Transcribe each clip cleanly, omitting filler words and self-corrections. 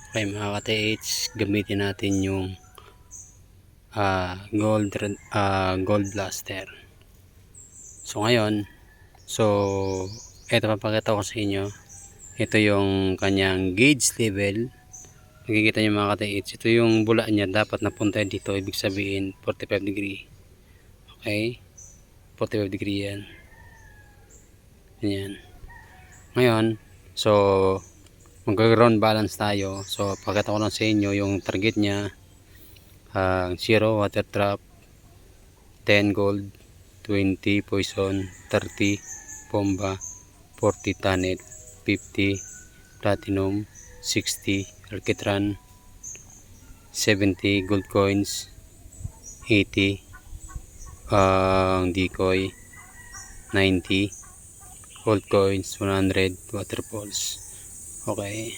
Okay mga ka-TH, gamitin natin yung gold blaster. So ngayon, ito papakita ko sa inyo. Ito yung kanyang gauge level. Nakikita nyo mga ka-TH, ito yung bula niya dapat napunta dito. Ibig sabihin 45 degree. Okay, 45 degree yan. Yan. Ngayon, mag-ground balance tayo. So pakita ko lang sa inyo yung target niya. 0 water trap, 10 gold, 20 poison, 30 bomba, 40 tannet, 50 platinum, 60 alkitran, 70 gold coins, 80 decoy, 90 gold coins, 100 waterfalls. Okay,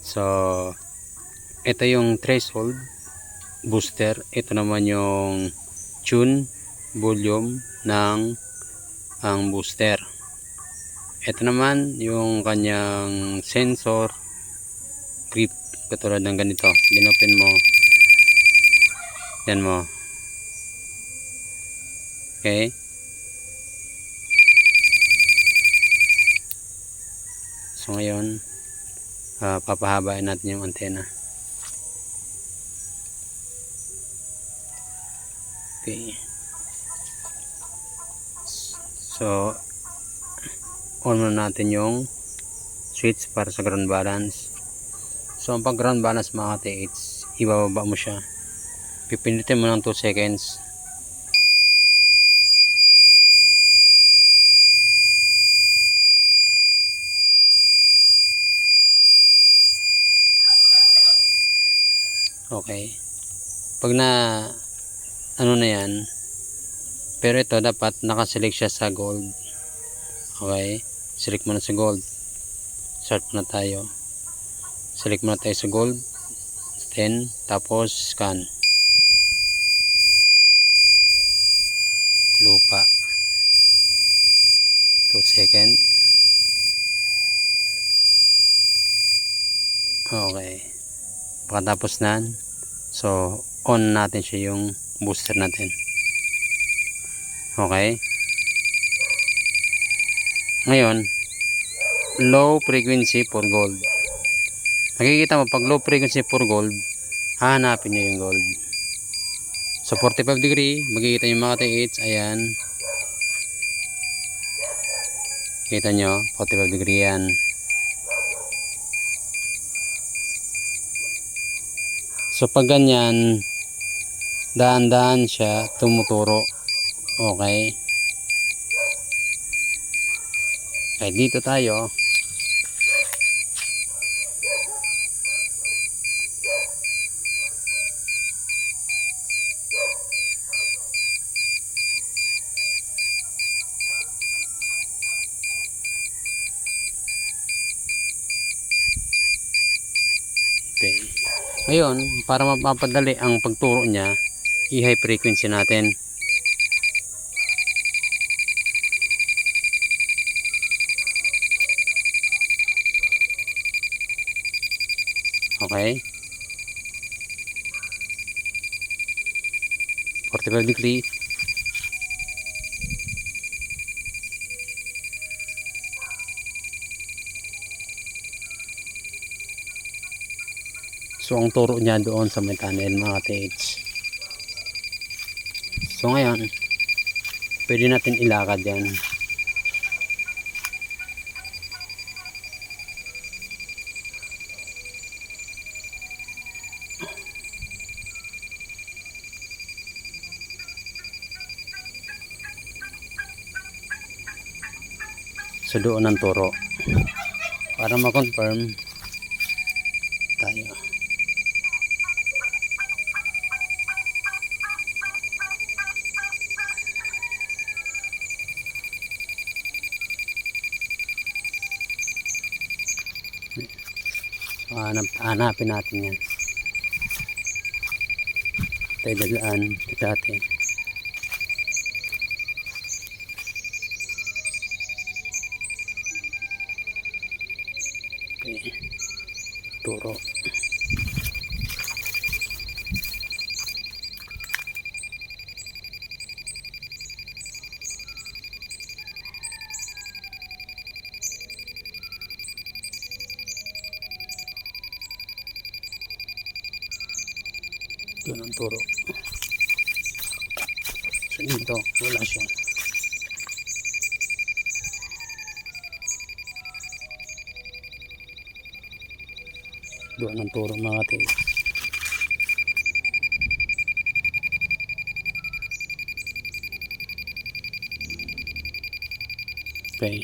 so ito yung threshold booster. Ito naman yung tune volume ng ang booster. Ito naman yung kanyang sensor grip, katulad ng ganito. Ginopen mo, yan mo. Okay, so ngayon papahabain natin yung antena. Okay, so on muna natin yung switch para sa ground balance. So ang pag ground balance mga ka-TH, ibababa mo siya, pipindutin mo ng 2 seconds. Okay, pag na ano na yan, pero ito dapat nakaselect siya sa gold. Okay, select mo na sa gold, start muna tayo, select muna tayo sa gold, then tapos scan lupa, 2 second. Okay, pagkatapos nan, so on natin siya yung booster natin. Okay, ngayon low frequency for gold. Nakikita mo pag low frequency for gold, hahanapin nyo yung gold. So 45 degree, makikita nyo mga TH, ayan, kita nyo 45 degree yan. So pag ganyan, dahan-dahan siya tumuturo. Okay, kahit dito tayo, okay. Ngayon, para mapadali ang pagturo niya, i-high frequency natin. Okay, 45 degree. So ang turo niya doon sa may tunnel mga TH. So ngayon, pwede natin ilakad yan. So doon ang turo. Para ma-confirm tayo. So hanapin natin yan. Tayo dalaan dati. Okay. turo. Doon ang turo. So dito wala siya. Doon ang turo mga katiits. Okay.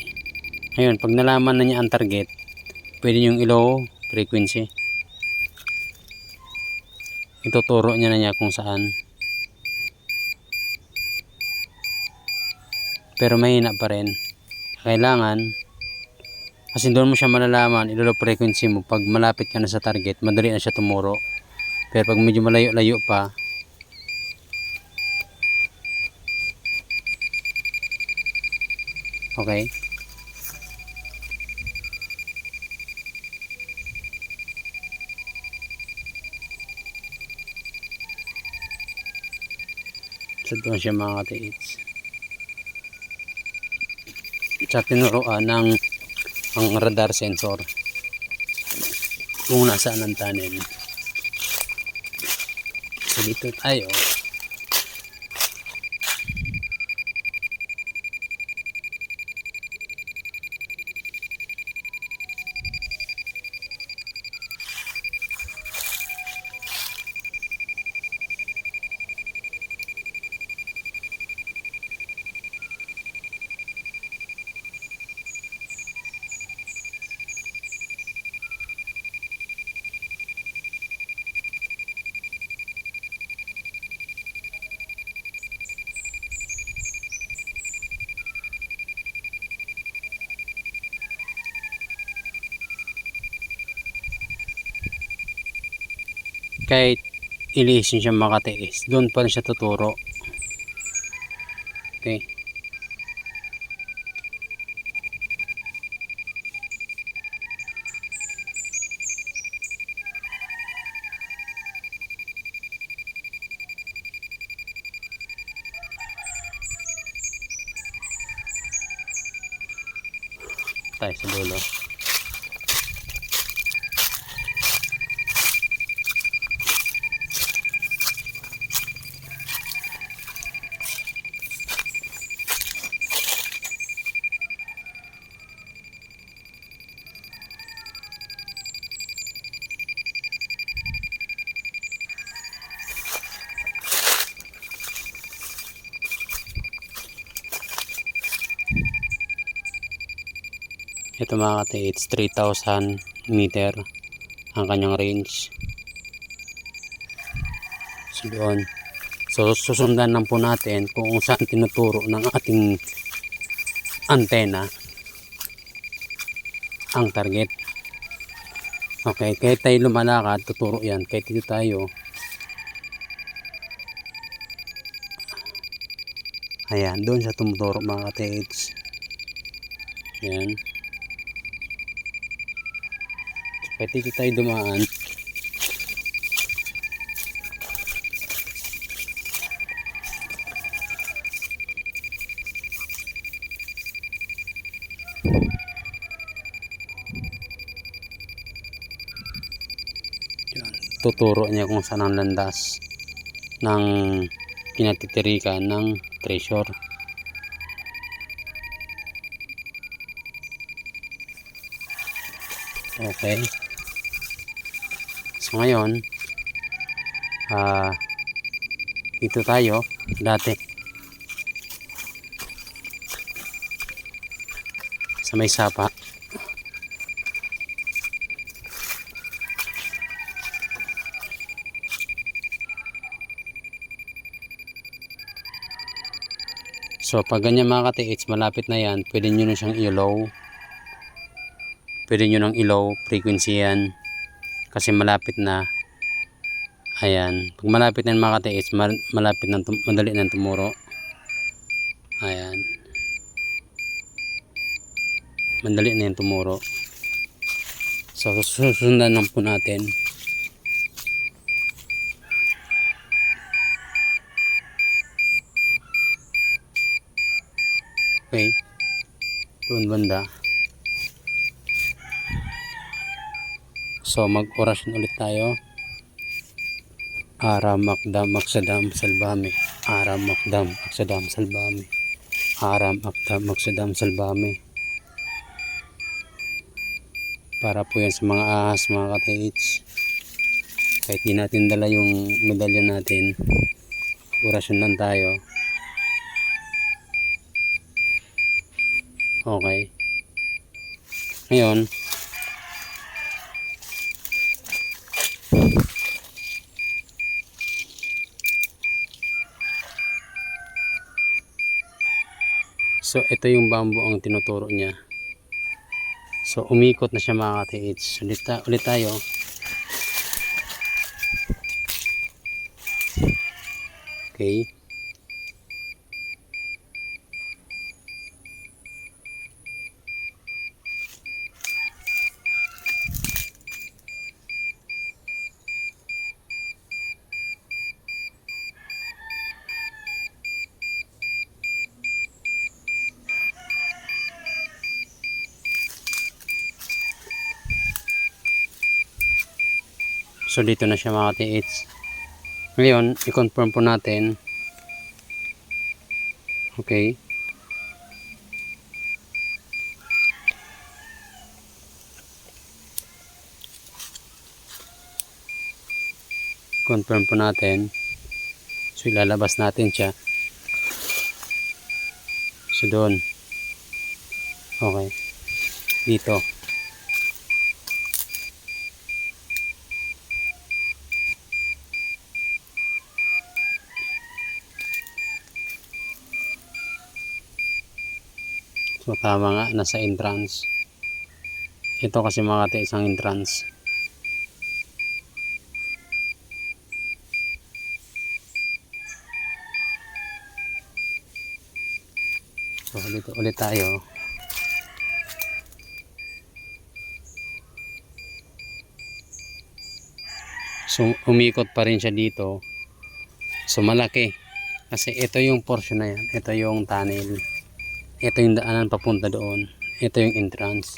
Ngayon, pag nalaman na niya ang target, pwede niyong i-low frequency. Ituturo niya na niya kung saan. Pero mahina pa rin. Kailangan, kasi doon mo siya malalaman, ilo-low frequency mo. Pag malapit ka na sa target, madali na siya tumuro. Pero pag medyo malayo-layo pa, okay. So doon siya mga katiits. Sa tinuruan ng ang radar sensor kung nasaan ang tunnel. So dito tayo. Kahit ilisin siya makatiis, doon pa rin siya tuturo. Okay. Tayo sa dulo. Ito mga katiits, 3,000 meter ang kanyang range. So doon. So susundan lang po natin kung saan tinuturo ng ating antena ang target. Okay, kahit tayo lumalakad, tuturo yan. Kahit dito tayo. Ayan, doon siya tumuturo mga katiits. Ayan. Kahit dito tayo dumaan, tuturo niya kung saan ang landas ng kinatitirikan ng treasure. Okay. So ngayon, dito tayo dati sa may sapa. So pag ganyan mga katiits, malapit na yan, pwede nyo na siyang i-low. Pwede nyo nang i-low frequency yan. Kasi malapit na. Ayan. Pag malapit na yan mga katiits, malapit na, madali na tumuro. Ayan. Madali na yan tumuro. So susundan lang po natin. Okay, doon banda. So mag-orasyon ulit tayo. Aram Akdam Aksadam Salbame. Aram Akdam Aksadam Salbame. Aram Akdam Aksadam Salbame. Para po yan sa mga ahas, mga ka-TH. Kahit di natin dala yung medalya natin, orasyon lang tayo. Okay. Ngayon, so ito yung bamboo ang tinuturo niya. So umikot na siya, mga ka-TH. Ulit tayo. Okay. So dito na siya, mga ka-TH. Ngayon, i-confirm po natin. Okay. Confirm po natin. So ilalabas natin siya. So doon. Okay. Dito. So tama nga, nasa entrance. Ito kasi, mga ka-TH, isang entrance. So dito ulit tayo. So umikot pa rin siya dito. So malaki. Kasi ito yung portion na yan. Ito yung tunnel. Ito yung daanan papunta doon. Ito yung entrance.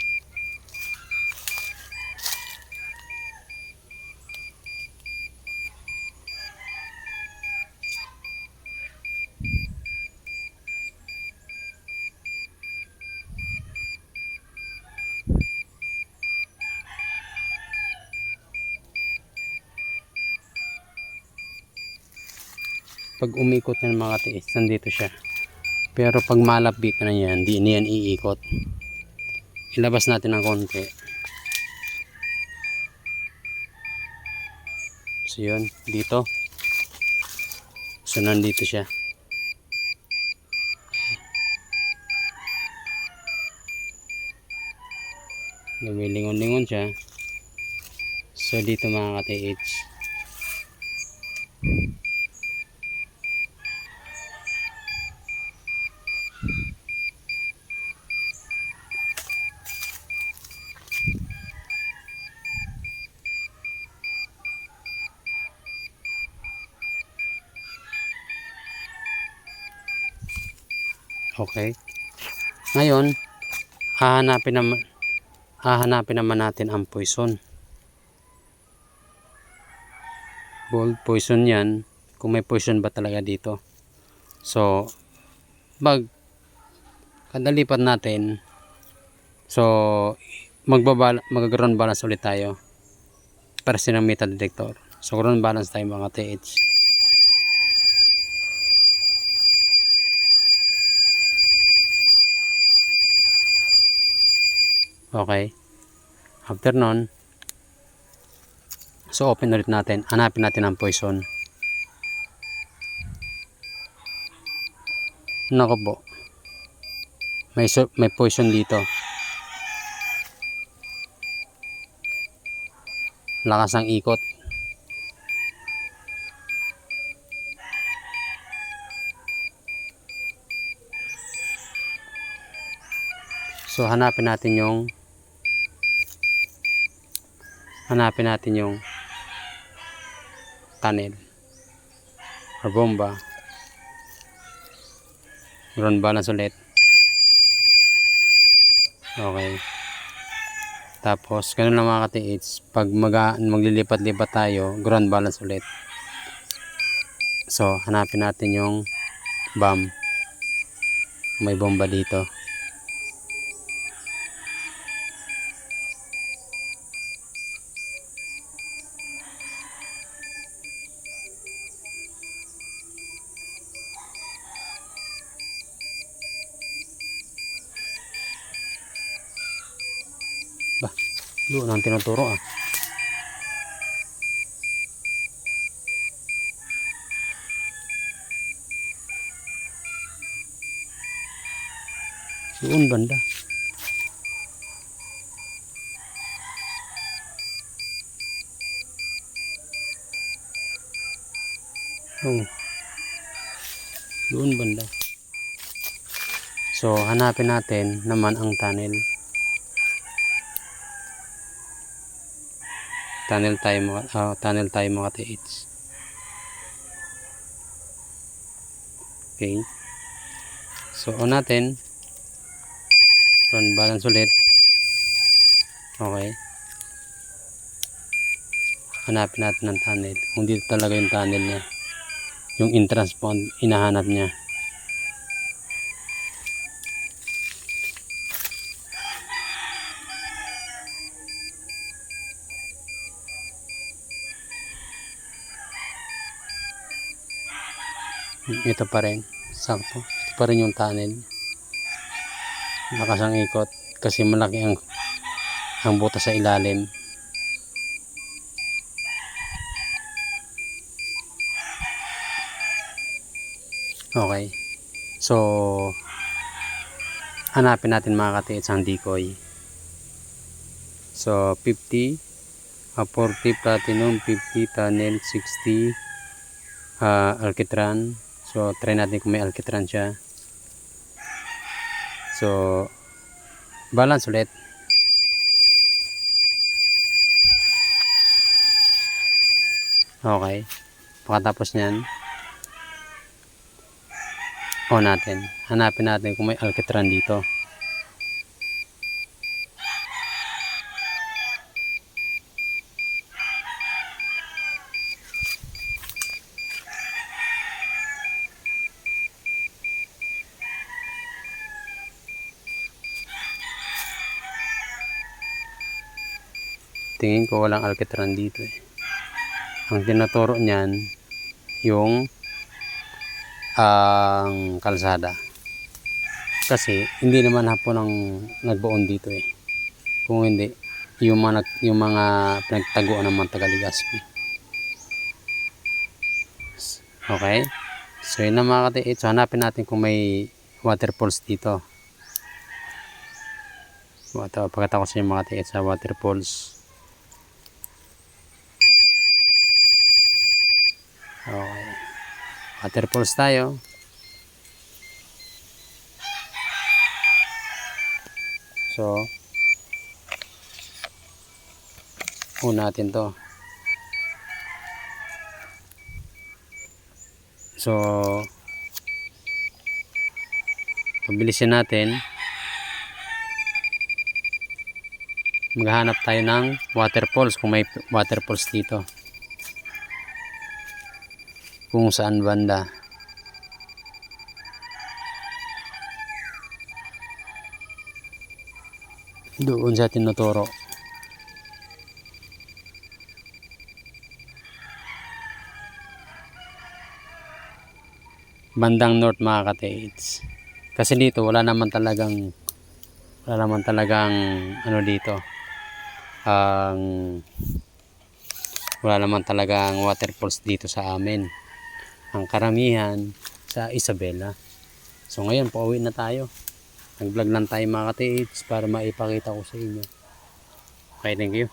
Pag umikot yan, mga ka-TH, nandito siya. Pero pag malapit na yan, di na yan iikot. Ilabas natin ng konti. So yun, dito. So nandito siya. Lumilingon-lingon siya. So dito, mga ka-TH. Okay. Ngayon, hahanapin naman natin ang poison. Bold poison yan. Kung may poison ba talaga dito. So, kadalipat natin. So, mag-ground balance ulit tayo. Para ng metal detector. So, ground balance tayo, mga TH. Okay. After nun, so open ulit natin. Hanapin natin ang poison. Nako po. May poison dito. Lakas ang ikot. So hanapin natin yung hanapin natin yung tunnel or bomba. Ground balance ulit. Okay. Tapos ganun lang mga ka-TH, pag maglilipat-lipat tayo, ground balance ulit. So hanapin natin yung bomb. May bomba dito. Bah, doon ang tinuturo ah. Doon banda. Oh. Doon banda. So hanapin natin naman ang tunnel. Tunnel tayo mga TH. Okay. So on natin. Run balance ulit. Okay. Hanapin natin ang tunnel. Kung dito talaga yung tunnel niya. Yung entrance po hinahanap niya. Ito pa rin. Sakto. Ito pa rin yung tunnel. Lakas ang ikot. Kasi malaki ang butas sa ilalim. Okay. So, hanapin natin mga ka-TH ang decoy. So, 50, 40 platinum, 50 tunnel, 60 alkitran. So, try natin kung may alkitran siya. So, balance ulit. Okay. Pagkatapos nyan, on natin. Hanapin natin kung may alkitran dito. Tingin ko walang alkitran dito eh. Ang tinuturo niyan yung ang kalsada. Kasi hindi naman hapon ang nagbuon dito eh. Kung hindi yung mga pinagtaguan ng mga Taga-Legazpi. Okay? So yun na mga ka-TH. So hanapin natin kung may waterfalls dito. Pagkatapos yung mga TH sa waterfalls. Okay. Waterfalls tayo. So, natin to. So, pabilisin natin. Maghahanap tayo ng waterfalls kung may waterfalls dito. Kung saan banda. Doon sa tinuturo. Bandang north mga ka-TH. Kasi dito wala naman talagang ano dito. Wala naman talagang waterfalls dito sa amin. Ang karamihan sa Isabela. So ngayon pauwi na tayo. Nag-vlog lang tayo mga ka-TH para maipakita ko sa inyo. Okay, thank you.